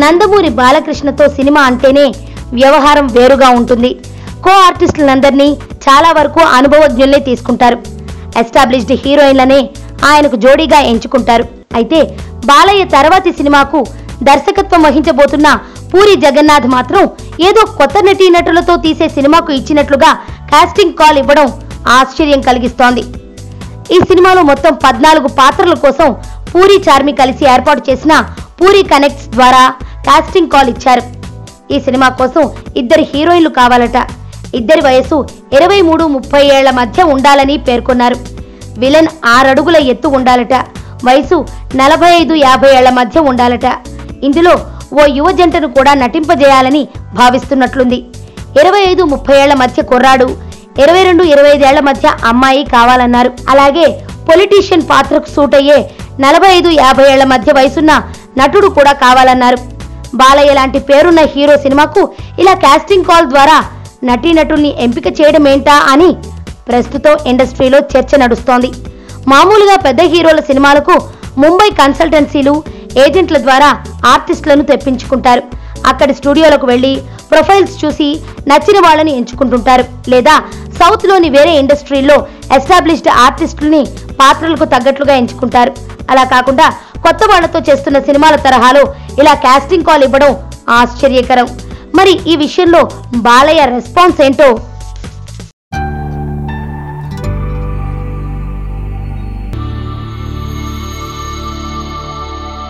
Nandamuri బాలకృష్ణతో cinema అంటేనే వ్యవహారం వేరుగా ఉంటుంది. కో ఆర్టిస్టులందరినీ చాలా వరకు అనుభవజ్ఞుల్ని తీసుకుంటారు. ఎస్టాబ్లిష్డ్ హీరోయిన్లనే ఆయనకు జోడీగా ఎంచుకుంటారు. అయితే బాలయ్య తర్వాతి సినిమాకు దర్శకత్వం వహించబోతున్న పూరి జగన్నాథ్ మాత్రం ఏదో కొత్త నటీనటులతో తీసే సినిమాకు ఇచ్చినట్లుగా కాస్టింగ్ కాల్ ఇవ్వడం ఆశ్చర్యం కలిగిస్తోంది. ఈ సినిమాలో మొత్తం 14 పాత్రల కోసం పూరి చార్మి కలిసి ఏర్పాటు చేసిన పూరి కనెక్ట్స్ ద్వారా కాస్టింగ్ కాల్ ఇచ్చారు. ఈ సినిమా కోసం 2 హీరోయిన్లు కావాలట. ఇద్దరి వయసు 23-30 ఏళ్ల మధ్య ఉండాలని పేర్కొన్నారు. విలన్ 6 అడుగుల ఎత్తు ఉండాలట. వయసు 45-50 ఏళ్ల మధ్య ఉండాలట. ఇందులో ఓ యువ జంటను కూడా నటింపజేయాలని భావిస్తున్నట్లుంది. 25-30 ఏళ్ల మధ్య కుర్రాడు, 22-25 ఏళ్ల మధ్య అమ్మాయి కావాలన్నారు. అలాగే పొలిటీషియన్ పాత్రకు సూట్ అయ్యే 45-50 ఏళ్ల మధ్య వయసున్న నటుడు కూడా కావాలన్నారు. బాలయ్య లాంటి పేరున్న హీరో సినిమాకు ఇలా కాస్టింగ్ కాల్ ద్వారా నటీనటుల్ని ఎంపిక చేయడం ఏంటా అని ప్రస్తుతం ఇండస్ట్రీలో చర్చ నడుస్తోంది. మామూలుగా పెద్ద హీరోల సినిమాలకు ముంబై కన్సల్టెన్సీలు, ఏజెంట్ల ద్వారా ఆర్టిస్టులను తెప్పించుకుంటారు. అక్కడి స్టూడియోలకు వెళ్లి ప్రొఫైల్స్ చూసి నచ్చిన వాళ్ళని ఎంచుకుంటుంటారు. లేదా సౌత్ లోని వేరే ఇండస్ట్రీల్లో ఎస్టాబ్లిష్డ్ ఆర్టిస్టులని పాత్రలకు తగ్గట్లుగా ఎంచుకుంటారు. అలా కాకుండా కొత్త వాళ్లతో చేస్తున్న సినిమాల తరహాలో ఇలా కాస్టింగ్ కాల్ ఇవ్వడం ఆశ్చర్యకరం. మరి ఈ విషయంలో బాలయ్య రెస్పాన్స్ ఏంటో